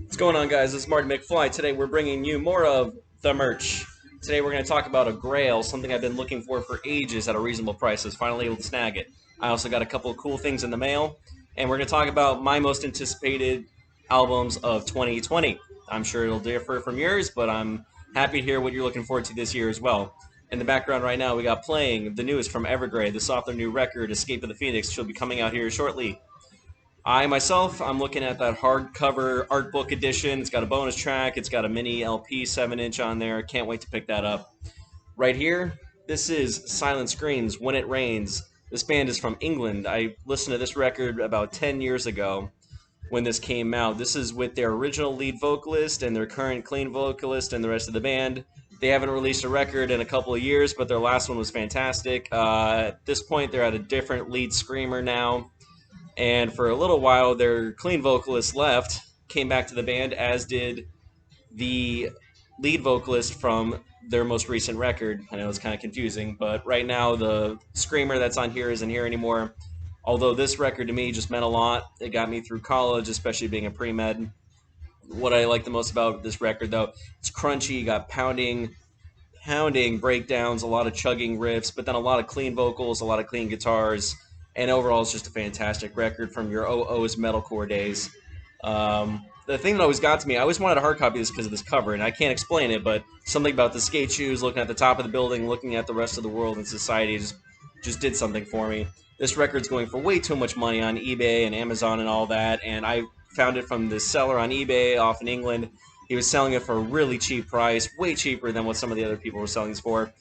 What's going on, guys? This is Martin McFly. Today we're bringing you more of the merch. Today we're going to talk about a Grail, something I've been looking for ages at a reasonable price. I was finally able to snag it. I also got a couple of cool things in the mail, and we're going to talk about my most anticipated albums of 2020. I'm sure it'll differ from yours, but I'm happy to hear what you're looking forward to this year as well. In the background right now, we got playing the newest from Evergray, their new record, Escape of the Phoenix. She'll be coming out here shortly. I myself, I'm looking at that hardcover art book edition. It's got a bonus track. It's got a mini LP 7-inch on there. Can't wait to pick that up. Right here, this is Silent Screams, When It Rains. This band is from England. I listened to this record about 10 years ago when this came out. This is with their original lead vocalist and their current clean vocalist and the rest of the band. They haven't released a record in a couple of years, but their last one was fantastic. At this point, they're at a different lead screamer now. And for a little while, their clean vocalist left, came back to the band, as did the lead vocalist from their most recent record. I know it's kind of confusing, but right now the screamer that's on here isn't here anymore. Although this record to me just meant a lot. It got me through college, especially being a pre-med. What I like the most about this record, though, it's crunchy, you got pounding breakdowns, a lot of chugging riffs, but then a lot of clean vocals, a lot of clean guitars. And overall, it's just a fantastic record from your OO's metalcore days. The thing that always got to me, I always wanted a hard copy of this because of this cover, and I can't explain it, but something about the skate shoes, looking at the top of the building, looking at the rest of the world and society just did something for me. This record's going for way too much money on eBay and Amazon and all that, and I found it from this seller on eBay off in England. He was selling it for a really cheap price, way cheaper than what some of the other people were selling this for.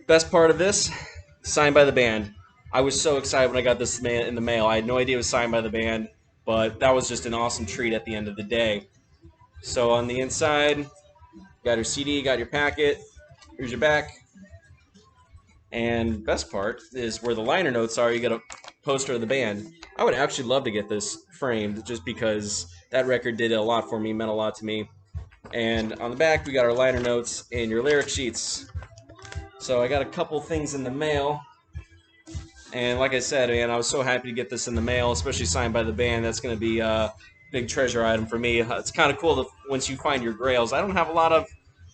Best part of this, signed by the band. I was so excited when I got this in the mail. I had no idea it was signed by the band, but that was just an awesome treat at the end of the day. So on the inside, you got your CD, got your packet. Here's your back. And best part is where the liner notes are, you get a poster of the band. I would actually love to get this framed just because that record did a lot for me, meant a lot to me. And on the back, we got our liner notes and your lyric sheets. So I got a couple things in the mail. And like I said, man, I was so happy to get this in the mail, especially signed by the band. That's going to be a big treasure item for me. It's kind of cool once you find your grails. I don't have a lot of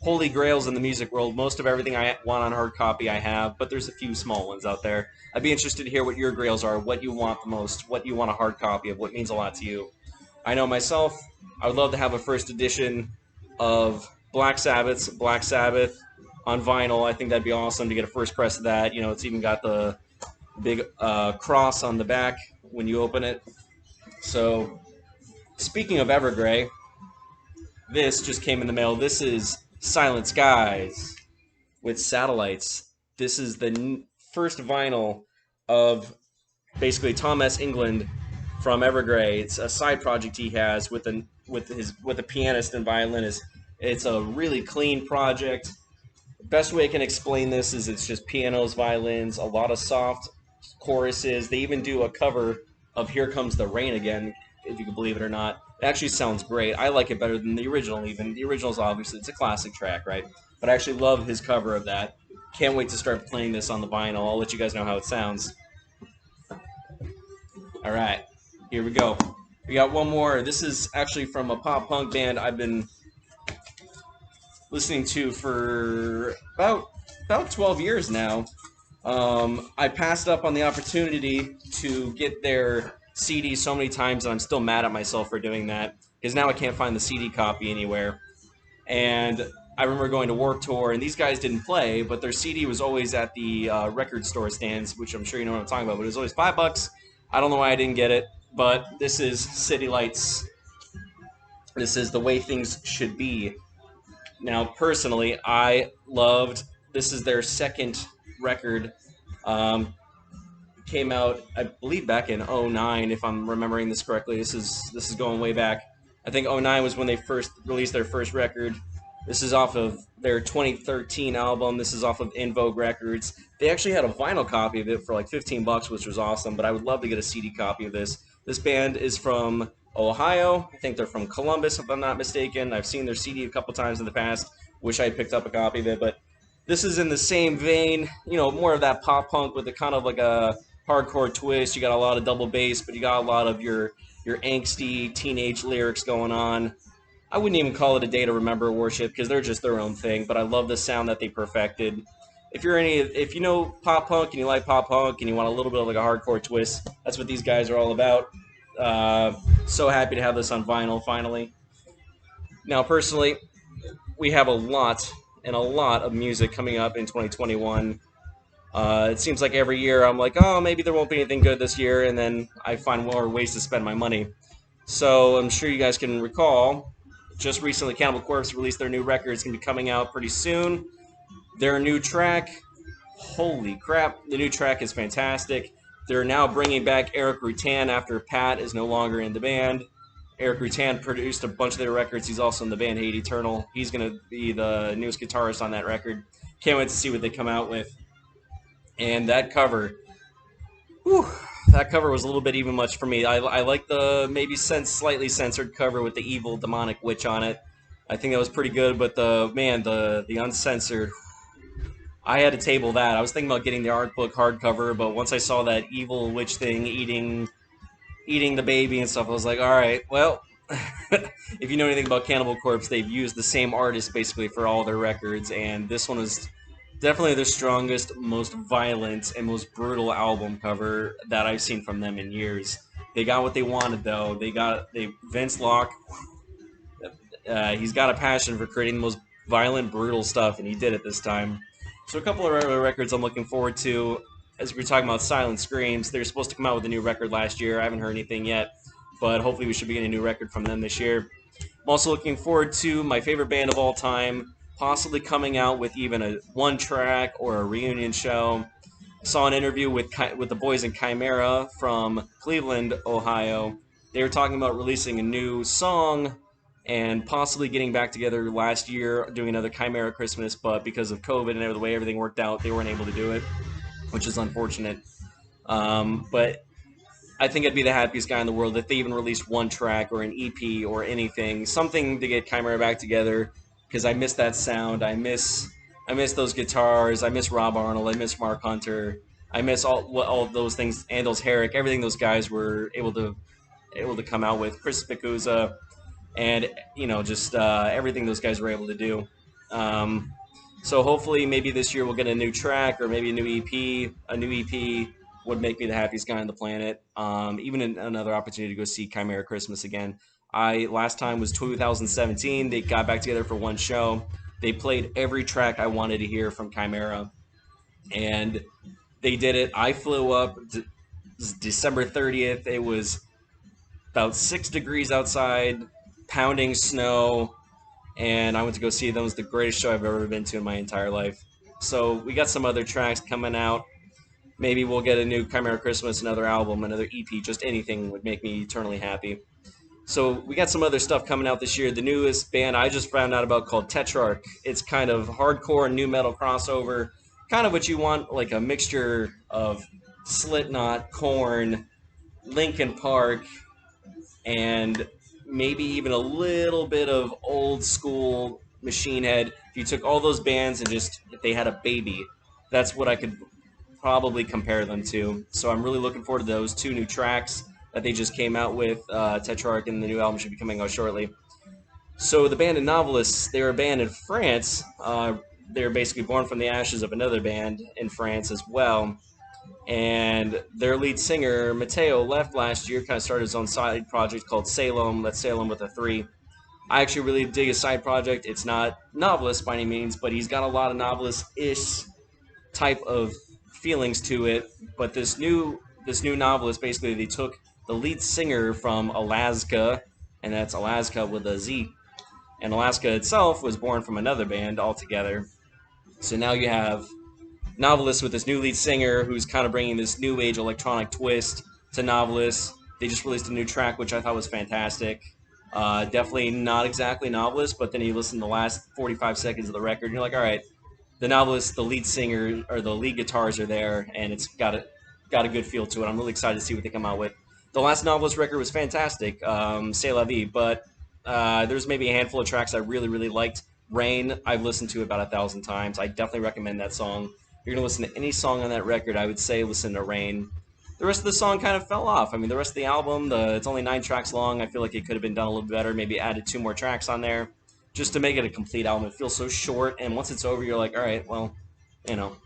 holy grails in the music world. Most of everything I want on hard copy I have, but there's a few small ones out there. I'd be interested to hear what your grails are, what you want the most, what you want a hard copy of, what means a lot to you. I know myself, I would love to have a first edition of Black Sabbath on vinyl. I think that'd be awesome to get a first press of that. You know, it's even got the big cross on the back when you open it. So, speaking of Evergray, this just came in the mail. This is Silent Skies with Satellites. This is the first vinyl of basically Tom S. England from Evergray. It's a side project he has with a pianist and violinist. It's a really clean project. Best way I can explain this is it's just pianos, violins, a lot of soft choruses. They even do a cover of Here Comes the Rain Again, if you can believe it or not. It actually sounds great. I like it better than the original even. The original's obviously, it's a classic track, right? But I actually love his cover of that. Can't wait to start playing this on the vinyl. I'll let you guys know how it sounds. Alright, here we go. We got one more. This is actually from a pop-punk band I've been listening to for about 12 years now. I passed up on the opportunity to get their CD so many times, and I'm still mad at myself for doing that, because now I can't find the CD copy anywhere. And I remember going to Warped Tour, and these guys didn't play, but their CD was always at the record store stands, which I'm sure you know what I'm talking about, but it was always $5. I don't know why I didn't get it, but this is City Lights. This is The Way Things Should Be. Now, personally, this is their second record. Came out, I believe, back in 2009, if I'm remembering this correctly. This is going way back. I think 2009 was when they first released their first record. This is off of their 2013 album. This is off of In Vogue Records. They actually had a vinyl copy of it for like $15, which was awesome, but I would love to get a CD copy of this. This band is from Ohio. I think they're from Columbus, if I'm not mistaken. I've seen their CD a couple times in the past. Wish I had picked up a copy of it, but this is in the same vein, you know, more of that pop punk with a kind of like a hardcore twist. You got a lot of double bass, but you got a lot of your your angsty teenage lyrics going on. I wouldn't even call it a Day to Remember Worship because they're just their own thing, but I love the sound that they perfected. If you know pop punk and you like pop punk and you want a little bit of like a hardcore twist, that's what these guys are all about. So happy to have this on vinyl finally. Now, personally, we have a lot of music coming up in 2021. It seems like every year I'm like, oh, maybe there won't be anything good this year, and then I find more ways to spend my money. So I'm sure you guys can recall, just recently Cannibal Corpse released their new record. It's going to be coming out pretty soon. Their new track, holy crap, the new track is fantastic. They're now bringing back Eric Rutan after Pat is no longer in the band. Eric Rutan produced a bunch of their records. He's also in the band Hate Eternal. He's going to be the newest guitarist on that record. Can't wait to see what they come out with. And that cover, whew, that cover was a little bit even much for me. I like the maybe slightly censored cover with the evil demonic witch on it. I think that was pretty good, but the uncensored, I had to table that. I was thinking about getting the art book hardcover, but once I saw that evil witch thing eating the baby and stuff, I was like, all right, well, if you know anything about Cannibal Corpse, they've used the same artist basically for all their records, and this one was definitely the strongest, most violent, and most brutal album cover that I've seen from them in years. They got what they wanted, though. Vince Locke, he's got a passion for creating the most violent, brutal stuff, and he did it this time. So a couple of other records I'm looking forward to. As we were talking about Silent Screams, they're supposed to come out with a new record last year. I haven't heard anything yet, but hopefully we should be getting a new record from them this year. I'm also looking forward to my favorite band of all time, possibly coming out with even a one track or a reunion show. Saw an interview with the boys in Chimera from Cleveland, Ohio. They were talking about releasing a new song and possibly getting back together last year, doing another Chimera Christmas, but because of COVID and the way everything worked out, they weren't able to do it, which is unfortunate. But I think I'd be the happiest guy in the world if they even released one track or an EP or anything, something to get Chimera back together, because I miss that sound. I miss those guitars. I miss Rob Arnold. I miss Mark Hunter. I miss all of those things. Andals Herrick, everything those guys were able to come out with. Chris Picuza, and just everything those guys were able to do. So hopefully, maybe this year we'll get a new track or maybe a new EP. A new EP would make me the happiest guy on the planet. Even another opportunity to go see Chimera Christmas again. Last time was 2017. They got back together for one show. They played every track I wanted to hear from Chimera, and they did it. I flew up December 30th. It was about 6 degrees outside, pounding snow, and I went to go see them. It was the greatest show I've ever been to in my entire life. So we got some other tracks coming out. Maybe we'll get a new Chimera Christmas, another album, another EP, just anything would make me eternally happy. So we got some other stuff coming out this year. The newest band I just found out about called Tetrarch. It's kind of hardcore and new metal crossover. Kind of what you want, like a mixture of Slipknot, Korn, Linkin Park, and maybe even a little bit of old school Machine Head. If you took all those bands and if they had a baby, that's what I could probably compare them to. So I'm really looking forward to those 2 new tracks that they just came out with. Tetrarch, and the new album should be coming out shortly. So the band Novelis, they were a band in France. They were basically born from the ashes of another band in France as well. And their lead singer, Matteo, left last year, kind of started his own side project called Salem. That's Salem with a 3. I actually really dig his side project. It's not Novelis by any means, but he's got a lot of Novelis-ish type of feelings to it. But this new Novelis, basically they took the lead singer from Alaska, and that's Alaska with a Z. And Alaska itself was born from another band altogether. So now you have Novelis with this new lead singer who's kind of bringing this new age electronic twist to Novelis. They just released a new track, which I thought was fantastic. Definitely not exactly Novelis, but then you listen to the last 45 seconds of the record, and you're like, all right, the Novelis, the lead singer, or the lead guitars are there, and it's got a good feel to it. I'm really excited to see what they come out with. The last Novelis record was fantastic, C'est la vie, but there's maybe a handful of tracks I really, really liked. Rain, I've listened to about 1,000 times. I definitely recommend that song. If you're going to listen to any song on that record, I would say listen to Rain. the rest of the song kind of fell off. I mean, the rest of the album, it's only 9 tracks long. I feel like it could have been done a little bit better. Maybe added 2 more tracks on there just to make it a complete album. It feels so short, and once it's over, you're like, all right, well, you know.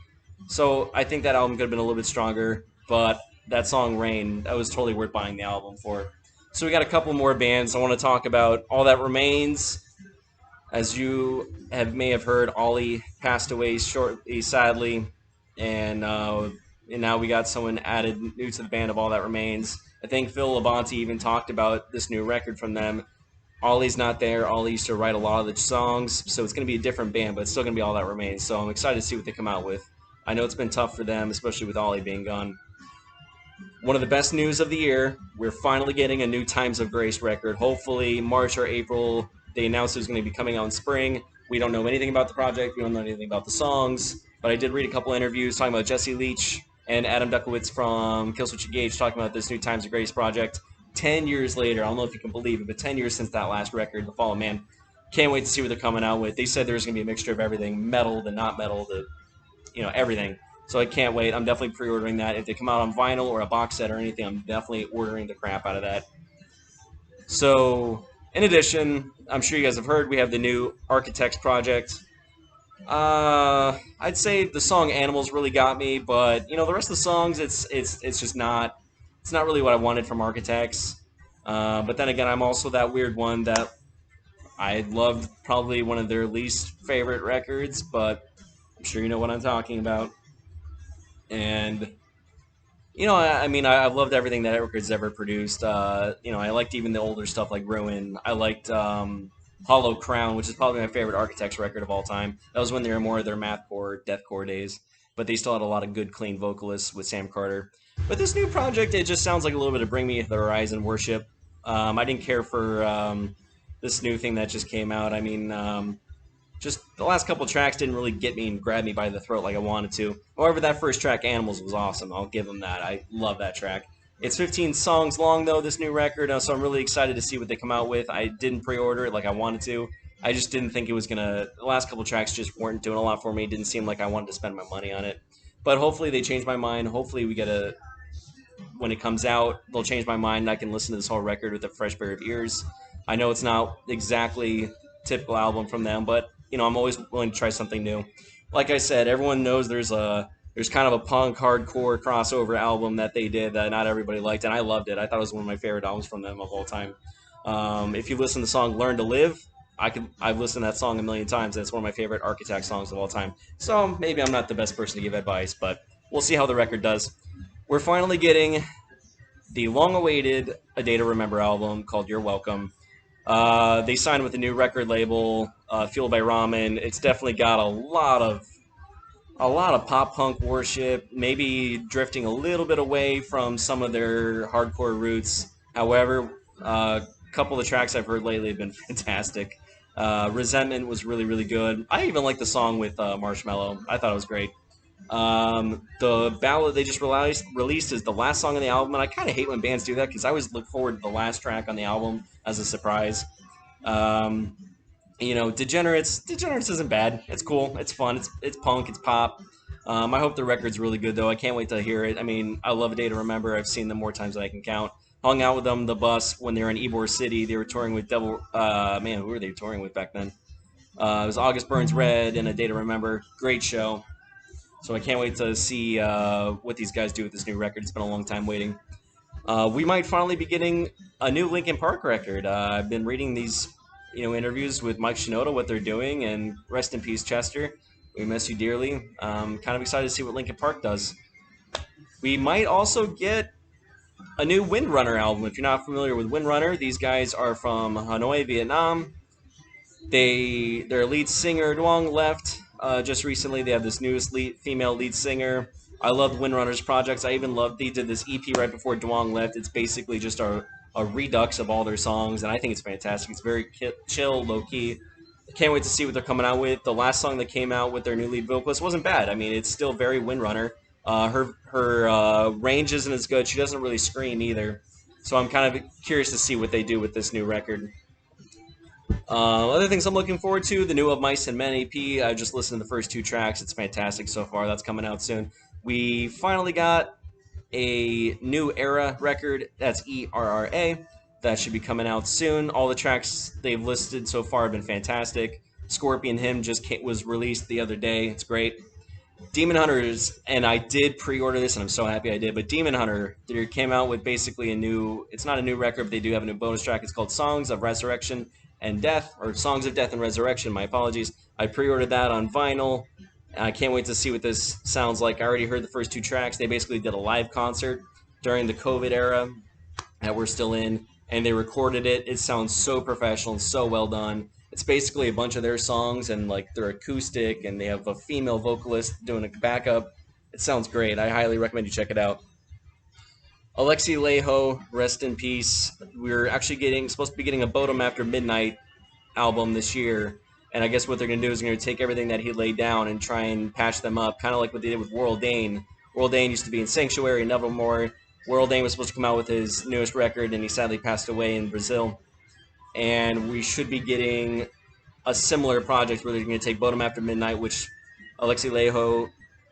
So I think that album could have been a little bit stronger, but that song Rain, that was totally worth buying the album for. So we got a couple more bands I want to talk about. All That Remains. As you may have heard, Ollie passed away shortly, sadly, and now we got someone added new to the band of All That Remains. I think Phil Labonte even talked about this new record from them. Ollie's not there. Ollie used to write a lot of the songs, so it's going to be a different band, but it's still going to be All That Remains. So I'm excited to see what they come out with. I know it's been tough for them, especially with Ollie being gone. One of the best news of the year, we're finally getting a new Times of Grace record. Hopefully March or April. They announced it was going to be coming out in spring. We don't know anything about the project. We don't know anything about the songs. But I did read a couple interviews talking about Jesse Leach and Adam Duckowitz from Killswitch Engage talking about this new Times of Grace project. 10 years later, I don't know if you can believe it, but 10 years since that last record, The Fall of Man. Can't wait to see what they're coming out with. They said there's going to be a mixture of everything, metal to not metal to, everything. So I can't wait. I'm definitely pre-ordering that. If they come out on vinyl or a box set or anything, I'm definitely ordering the crap out of that. So, in addition, I'm sure you guys have heard, we have the new Architects project. I'd say the song "Animals" really got me, but the rest of the songs, it's just not, it's not really what I wanted from Architects. But then again, I'm also that weird one that I loved probably one of their least favorite records, but I'm sure you know what I'm talking about. And I mean, I've loved everything that Evergray's ever produced. I liked even the older stuff like Ruin. I liked Hollow Crown, which is probably my favorite Architects record of all time. That was when they were more of their mathcore, deathcore days, but they still had a lot of good, clean vocalists with Sam Carter. But this new project, it just sounds like a little bit of Bring Me the Horizon worship. I didn't care for this new thing that just came out. I mean, just the last couple tracks didn't really get me and grab me by the throat like I wanted to. However, that first track, Animals, was awesome. I'll give them that. I love that track. It's 15 songs long, though, this new record, so I'm really excited to see what they come out with. I didn't pre-order it like I wanted to. I just didn't think it was going to... The last couple tracks just weren't doing a lot for me. It didn't seem like I wanted to spend my money on it. But hopefully they change my mind. Hopefully we get a... When it comes out, they'll change my mind and I can listen to this whole record with a fresh pair of ears. I know it's not exactly typical album from them, but I'm always willing to try something new. Like I said, everyone knows there's kind of a punk hardcore crossover album that they did that not everybody liked, and I loved it. I thought it was one of my favorite albums from them of all time. If you listen to the song "Learn to Live," I've listened to that song a million times, and it's one of my favorite Architect songs of all time. So maybe I'm not the best person to give advice, but we'll see how the record does. We're finally getting the long-awaited A Day to Remember album called "You're Welcome." They signed with a new record label, Fueled by Ramen. It's definitely got a lot of pop punk worship, maybe drifting a little bit away from some of their hardcore roots. However, a couple of the tracks I've heard lately have been fantastic. Resentment was really, really good. I even like the song with Marshmello. I thought it was great. The ballad they just released is the last song on the album, and I kind of hate when bands do that because I always look forward to the last track on the album as a surprise. Degenerates isn't bad. It's cool. It's fun. It's punk. It's pop. I hope the record's really good, though. I can't wait to hear it. I mean, I love A Day to Remember. I've seen them more times than I can count. Hung out with them, the bus, when they were in Ybor City. They were touring with Devil... who were they touring with back then? It was August Burns Red and A Day to Remember. Great show. So I can't wait to see what these guys do with this new record. It's been a long time waiting. We might finally be getting a new Linkin Park record. I've been reading these interviews with Mike Shinoda, what they're doing, and rest in peace, Chester. We miss you dearly. Kind of excited to see what Linkin Park does. We might also get a new Windrunner album. If you're not familiar with Windrunner, these guys are from Hanoi, Vietnam. Their lead singer, Duong, left just recently. They have this newest female lead singer. I love Windrunner's projects. I even loved they did this EP right before Duong left. It's basically just a redux of all their songs, and I think it's fantastic. It's very chill, low-key. I can't wait to see what they're coming out with. The last song that came out with their new lead vocalist wasn't bad. I mean, it's still very Windrunner. Her range isn't as good. She doesn't really scream either. So I'm kind of curious to see what they do with this new record. Other things I'm looking forward to, the new Of Mice and Men EP. I just listened to the first 2 tracks. It's fantastic so far. That's coming out soon. We finally got a new Era record. That's ERRA. That should be coming out soon. All the tracks they've listed so far have been fantastic. Scorpion Hymn was released the other day. It's great. Demon Hunters, and I did pre-order this, and I'm so happy I did. But Demon Hunter, they came out with basically a new. It's not a new record, but they do have a new bonus track. It's called Songs of Resurrection and Death, or Songs of Death and Resurrection. My apologies. I pre-ordered that on vinyl. I can't wait to see what this sounds like. I already heard the first two tracks. They basically did a live concert during the COVID era that we're still in, and they recorded it. It sounds so professional and so well done. It's basically a bunch of their songs, and like they're acoustic, and they have a female vocalist doing a backup. It sounds great. I highly recommend you check it out. Alexi Leijo, rest in peace. We're actually supposed to be getting a Bodom After Midnight album this year, and I guess what they're going to do is they're going to take everything that he laid down and try and patch them up, kind of like what they did with World Dane. World Dane used to be in Sanctuary, Nevermore. World Dane was supposed to come out with his newest record, and he sadly passed away in Brazil. And we should be getting a similar project where they're going to take Bodom After Midnight, which Alexi Leijo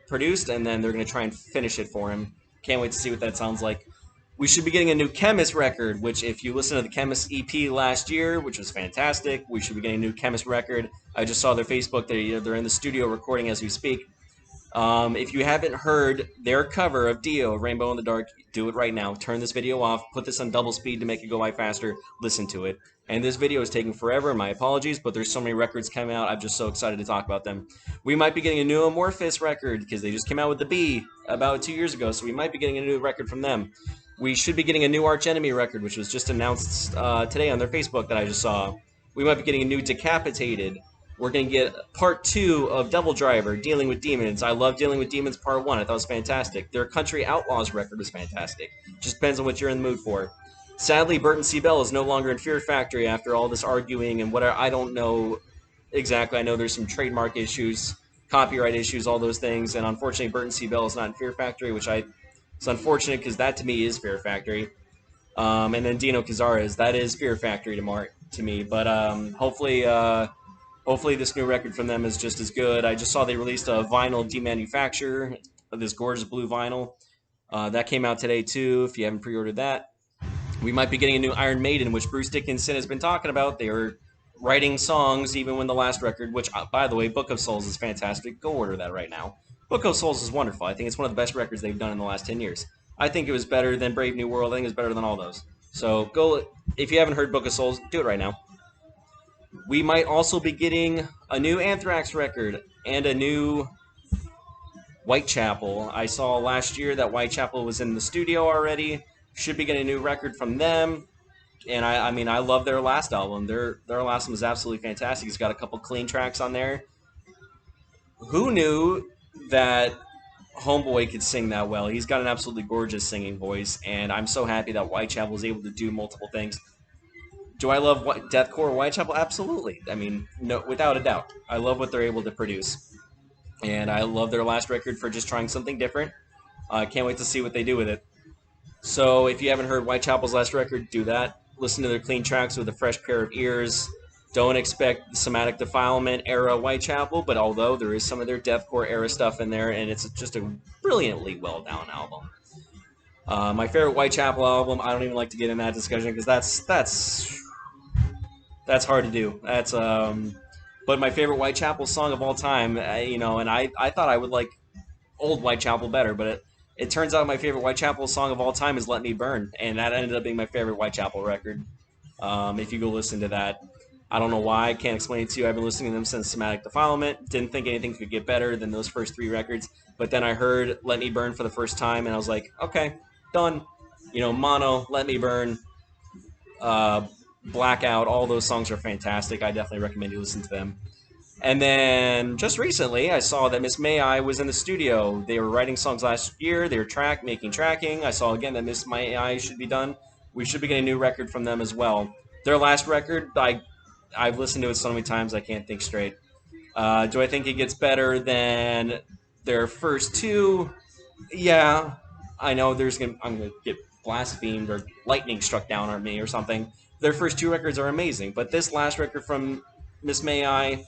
produced, and then they're going to try and finish it for him. Can't wait to see what that sounds like. We should be getting a new Chemist record, which if you listen to the Chemist EP last year, which was fantastic, we should be getting a new Chemist record. I just saw their Facebook. They're in the studio recording as we speak. If you haven't heard their cover of Dio, Rainbow in the Dark, do it right now. Turn this video off, put this on double speed to make it go by faster, listen to it. And this video is taking forever, my apologies, but there's so many records coming out, I'm just so excited to talk about them. We might be getting a new Amorphous record, because they just came out with the B about 2 years ago, so we might be getting a new record from them. We should be getting a new Arch Enemy record, which was just announced today on their Facebook that I just saw. We might be getting a new Decapitated. We're going to get part 2 of Devil Driver, Dealing with Demons. I love Dealing with Demons part 1. I thought it was fantastic. Their Country Outlaws record was fantastic. Just depends on what you're in the mood for. Sadly, Burton C. Bell is no longer in Fear Factory after all this arguing and whatever. I don't know exactly. I know there's some trademark issues, copyright issues, all those things. And unfortunately, Burton C. Bell is not in Fear Factory, which it's unfortunate because that to me is Fear Factory. And then Dino Cazares, that is Fear Factory to me. But hopefully this new record from them is just as good. I just saw they released a vinyl demanufacture of this gorgeous blue vinyl. That came out today too, if you haven't pre-ordered that. We might be getting a new Iron Maiden, which Bruce Dickinson has been talking about. They were writing songs even when the last record, which, by the way, Book of Souls is fantastic. Go order that right now. Book of Souls is wonderful. I think it's one of the best records they've done in the last 10 years. I think it was better than Brave New World. I think it was better than all those. So go, if you haven't heard Book of Souls, do it right now. We might also be getting a new Anthrax record and a new Whitechapel. I saw last year that Whitechapel was in the studio already. Should be getting a new record from them. And I mean, I love their last album. Their last one was absolutely fantastic. It's got a couple clean tracks on there. Who knew that Homeboy could sing that well? He's got an absolutely gorgeous singing voice, and I'm so happy that Whitechapel was able to do multiple things. Do I love deathcore Whitechapel? Absolutely. I mean, no, without a doubt. I love what they're able to produce. And I love their last record for just trying something different. I can't wait to see what they do with it. So if you haven't heard Whitechapel's last record, do that. Listen to their clean tracks with a fresh pair of ears. Don't expect Somatic Defilement era Whitechapel, but although there is some of their deathcore era stuff in there, and it's just a brilliantly well-done album. My favorite Whitechapel album, I don't even like to get in that discussion because that's hard to do. But my favorite Whitechapel song of all time, and I thought I would like old Whitechapel better, but it turns out my favorite Whitechapel song of all time is Let Me Burn, and that ended up being my favorite Whitechapel record. If you go listen to that, I don't know why, I can't explain it to you. I've been listening to them since Somatic Defilement. Didn't think anything could get better than those first 3 records, but then I heard Let Me Burn for the first time, and I was like, okay, done. Mono, Let Me Burn, Blackout, all those songs are fantastic. I definitely recommend you listen to them. And then just recently, I saw that Miss May I was in the studio. They were writing songs last year. They were making tracking. I saw again that Miss May I should be done. We should be getting a new record from them as well. Their last record, I've listened to it so many times I can't think straight. Do I think it gets better than their first 2? Yeah, I know I'm gonna get blasphemed or lightning struck down on me or something. Their first 2 records are amazing, but this last record from Miss May I,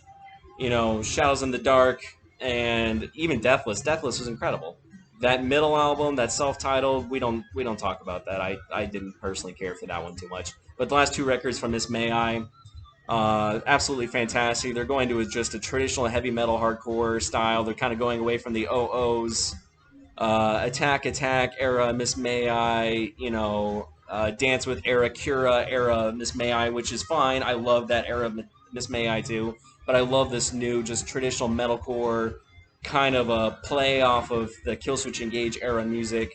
Shadows in the Dark, and even Deathless. Deathless was incredible. That middle album, that self-titled, we don't talk about that. I didn't personally care for that one too much. But the last two records from Miss May I, absolutely fantastic. They're going to just a traditional heavy metal hardcore style. They're kind of going away from the OOs, Attack Attack era Miss May I, Dance with era Cura era Miss May I, which is fine. I love that era of Miss May I too. But I love this new, just traditional metalcore kind of a play off of the Killswitch Engage era music.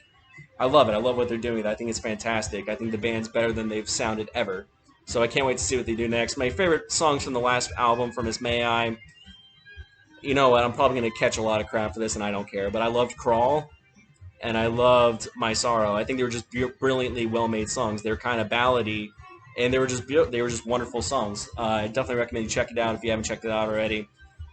I love it. I love what they're doing. I think it's fantastic. I think the band's better than they've sounded ever. So I can't wait to see what they do next. My favorite songs from the last album from Miss May I, you know what, I'm probably going to catch a lot of crap for this and I don't care, but I loved Crawl and I loved My Sorrow. I think they were just brilliantly well-made songs. They're kind of ballady and they were just wonderful songs. I definitely recommend you check it out if you haven't checked it out already.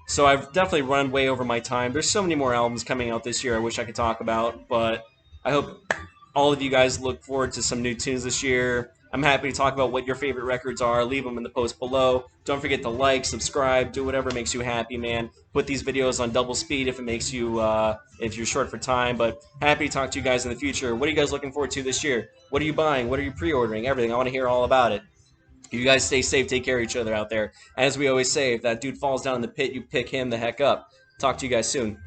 So I've definitely run way over my time. There's so many more albums coming out this year I wish I could talk about, but I hope all of you guys look forward to some new tunes this year. I'm happy to talk about what your favorite records are. Leave them in the post below. Don't forget to like, subscribe, do whatever makes you happy, man. Put these videos on double speed if it makes you, if you're short for time. But happy to talk to you guys in the future. What are you guys looking forward to this year? What are you buying? What are you pre-ordering? Everything. I want to hear all about it. You guys stay safe. Take care of each other out there. As we always say, if that dude falls down in the pit, you pick him the heck up. Talk to you guys soon.